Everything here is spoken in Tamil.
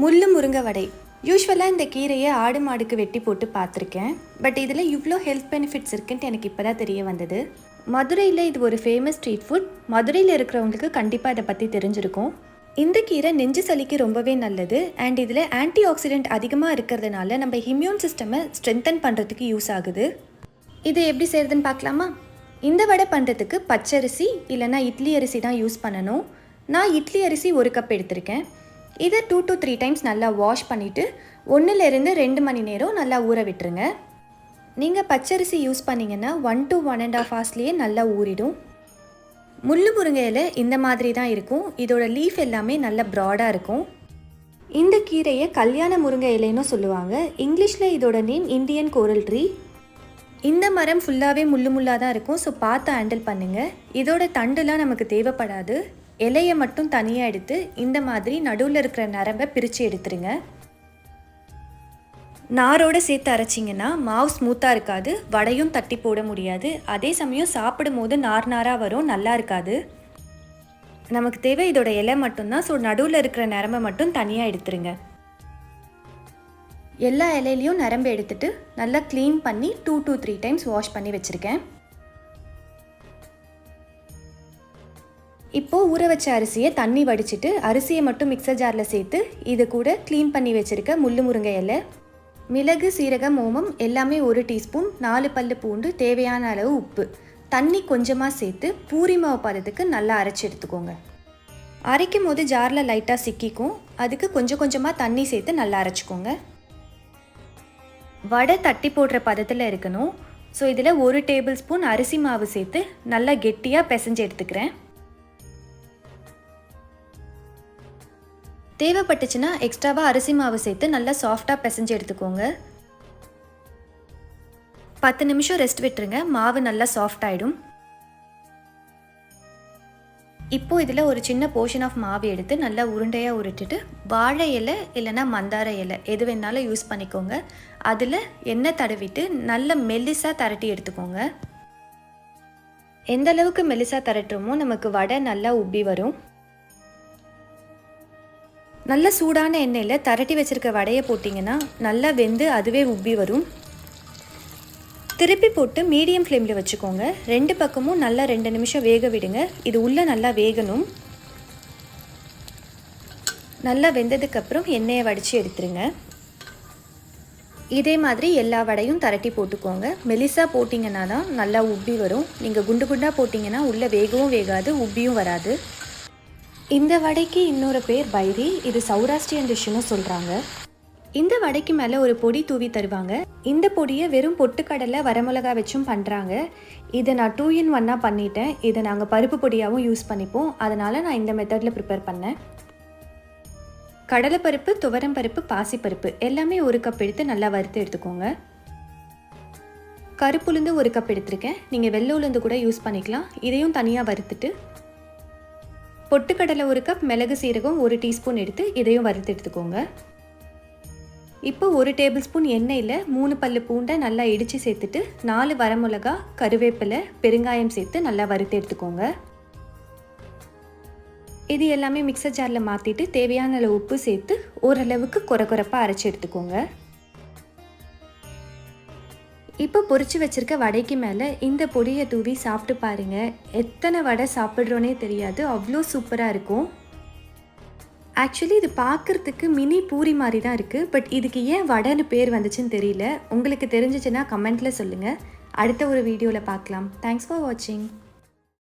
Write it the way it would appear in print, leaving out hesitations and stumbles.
முள்ளு முருங்கை வடை. யூஸ்வலாக இந்த கீரையை ஆடு மாடுக்கு வெட்டி போட்டு பார்த்துருக்கேன். பட் இதில் இவ்வளோ ஹெல்த் பெனிஃபிட்ஸ் இருக்குன்ட்டு எனக்கு இப்போ தான் தெரிய வந்தது. மதுரையில் இது ஒரு ஃபேமஸ் ஸ்ட்ரீட் ஃபுட். மதுரையில் இருக்கிறவங்களுக்கு கண்டிப்பாக இதை பற்றி தெரிஞ்சிருக்கும். இந்த கீரை நெஞ்சு சளிக்கு ரொம்பவே நல்லது. அண்ட் இதில் ஆன்டி ஆக்சிடென்ட் அதிகமாக இருக்கிறதுனால நம்ம இம்யூன் சிஸ்டமை ஸ்ட்ரென்தன் பண்ணுறதுக்கு யூஸ் ஆகுது. இது எப்படி செய்கிறதுன்னு பார்க்கலாமா? இந்த வடை பண்ணுறதுக்கு பச்சரிசி இல்லைனா இட்லி அரிசி தான் யூஸ் பண்ணணும். நான் இட்லி அரிசி 1 கப் எடுத்திருக்கேன். இதை 2 to 3 டைம்ஸ் நல்லா வாஷ் பண்ணிவிட்டு 1 to 2 மணி நேரம் நல்லா ஊற விட்டுருங்க. நீங்கள் பச்சரிசி யூஸ் பண்ணிங்கன்னா 1 to 1.5 ஹவர்ஸ்லேயே நல்லா ஊறிடும். முள்ளு முருங்கையில் இந்த மாதிரி தான் இருக்கும். இதோட லீஃப் எல்லாமே நல்லா ப்ராடாக இருக்கும். இந்த கீரையை கல்யாண முருங்கை இலைன்னு சொல்லுவாங்க. இங்கிலீஷில் இதோட நேம் இந்தியன் கோரல் ட்ரீ. இந்த மரம் ஃபுல்லாகவே முள்ளாக தான் இருக்கும். ஸோ பார்த்து ஹேண்டில் பண்ணுங்கள். இதோட தண்டுலாம் நமக்கு தேவைப்படாது. இலையை மட்டும் தனியாக எடுத்து இந்த மாதிரி நடுவில் இருக்கிற நரம்பை பிரித்து எடுத்துருங்க. நாரோடு சேர்த்து அரைச்சிங்கன்னா மாவு ஸ்மூத்தாக இருக்காது, வடையும் தட்டி போட முடியாது. அதே சமயம் சாப்பிடும் போது நாராக வரும், நல்லா இருக்காது. நமக்கு தேவை இதோட இலை மட்டும்தான். ஸோ நடுவில் இருக்கிற நரம்பை மட்டும் தனியாக எடுத்துருங்க. எல்லா இலையிலையும் நரம்பு எடுத்துட்டு நல்லா க்ளீன் பண்ணி 2 to 3 டைம்ஸ் வாஷ் பண்ணி வச்சுருக்கேன். இப்போது ஊற வச்ச அரிசியை தண்ணி வடிச்சிட்டு அரிசியை மட்டும் மிக்சர் ஜாரில் சேர்த்து இது கூட க்ளீன் பண்ணி வச்சுருக்க முள்ளு முருங்கை இலை, மிளகு, சீரகம், ஓமம் எல்லாமே 1 டீஸ்பூன், 4 பல்லு பூண்டு, தேவையான அளவு உப்பு, தண்ணி கொஞ்சமாக சேர்த்து பூரி மாவு பதத்துக்கு நல்லா அரைச்சி எடுத்துக்கோங்க. அரைக்கும் போது ஜாரில் லைட்டாக சிக்கிக்கும். அதுக்கு கொஞ்சம் கொஞ்சமாக தண்ணி சேர்த்து நல்லா அரைச்சிக்கோங்க. வடை தட்டி போடுற பதத்தில் இருக்கணும். ஸோ இதில் 1 டேபிள் ஸ்பூன் அரிசி மாவு சேர்த்து நல்லா கெட்டியாக பிசைஞ்சு எடுத்துக்கிறேன். தேவைப்பட்டுச்சுன்னா எக்ஸ்ட்ராவாக அரிசி மாவு சேர்த்து நல்லா சாஃப்டாக பிசைஞ்சு எடுத்துக்கோங்க. 10 நிமிஷம் ரெஸ்ட் விட்டுருங்க. மாவு நல்லா சாஃப்ட் ஆகிடும். இப்போது இதில் ஒரு சின்ன போர்ஷன் ஆஃப் மாவு எடுத்து நல்லா உருண்டையாக உருட்டிட்டு வாழை இலை இல்லைனா மந்தார இலை எது வேணாலும் யூஸ் பண்ணிக்கோங்க. அதில் எண்ணெய் தடவிட்டு நல்ல மெல்லிசாக திரட்டி எடுத்துக்கோங்க. எந்த அளவுக்கு மெல்லிசாக திரட்டுறோமோ நமக்கு வடை நல்லா உப்பி வரும். நல்ல சூடான எண்ணெயில் திரட்டி வச்சுருக்க வடையை போட்டிங்கன்னா நல்லா வெந்து அதுவே உப்பி வரும். திருப்பி போட்டு மீடியம் ஃப்ளேமில் வச்சுக்கோங்க. 2 பக்கமும் நல்லா 2 நிமிஷம் வேக விடுங்க. இது உள்ளே நல்லா வேகணும். நல்லா வெந்ததுக்கப்புறம் எண்ணெயை வடித்து எடுத்துருங்க. இதே மாதிரி எல்லா வடையும் திரட்டி போட்டுக்கோங்க. மெலிசாக போட்டிங்கன்னா தான் நல்லா உப்பி வரும். நீங்கள் குண்டு குண்டாக போட்டிங்கன்னா உள்ளே வேகவும் வேகாது, உப்பியும் வராது. இந்த வடைக்கு இன்னொரு பேர் பைரி. இது சௌராஷ்டிரியன் டிஷ்ஷுன்னு சொல்கிறாங்க. இந்த வடைக்கு மேலே ஒரு பொடி தூவி தருவாங்க. இந்த பொடியை வெறும் பொட்டுக்கடலை, வரமிளகா வச்சும் பண்ணுறாங்க. இதை நான் 2 in 1 பண்ணிட்டேன். இதை நாங்கள் பருப்பு பொடியாகவும் யூஸ் பண்ணிப்போம். அதனால் நான் இந்த மெத்தடில் ப்ரிப்பேர் பண்ணேன். கடலைப்பருப்பு, துவரம்பருப்பு, பாசிப்பருப்பு எல்லாமே 1 கப் எடுத்து நல்லா வறுத்து எடுத்துக்கோங்க. கருப்புளுந்து 1 கப் எடுத்திருக்கேன். நீங்கள் வெள்ளை உளுந்து கூட யூஸ் பண்ணிக்கலாம். இதையும் தனியாக வறுத்துட்டு பொட்டுக்கடலை 1 கப், மிளகு, சீரகம் 1 டீஸ்பூன் எடுத்து இதையும் வறுத்து எடுத்துக்கோங்க. இப்போ 1 டேபிள் ஸ்பூன் எண்ணெயில் 3 பல்லு பூண்டை நல்லா இடித்து சேர்த்துட்டு 4 வரமிளகா, கருவேப்பிலை, பெருங்காயம் சேர்த்து நல்லா வறுத்து எடுத்துக்கோங்க. இது எல்லாமே மிக்சர் ஜாரில் மாற்றிட்டு தேவையான அளவு உப்பு சேர்த்து ஓரளவுக்கு கொரப்பாக அரைச்சி எடுத்துக்கோங்க. இப்போ பொரிச்சு வச்சுருக்க வடைக்கு மேலே இந்த பொடியை தூவி சாப்பிட்டு பாருங்கள். எத்தனை வடை சாப்பிட்றோன்னே தெரியாது, அவ்வளோ சூப்பராக இருக்கும். ஆக்சுவலி இது பார்க்குறதுக்கு மினி பூரி மாதிரி தான் இருக்குது. பட் இதுக்கு ஏன் வடைன்னு பேர் வந்துச்சுன்னு தெரியல. உங்களுக்கு தெரிஞ்சிச்சுன்னா கமெண்ட்டில் சொல்லுங்கள். அடுத்த ஒரு வீடியோவில் பார்க்கலாம். தேங்க்ஸ் ஃபார் வாட்சிங்.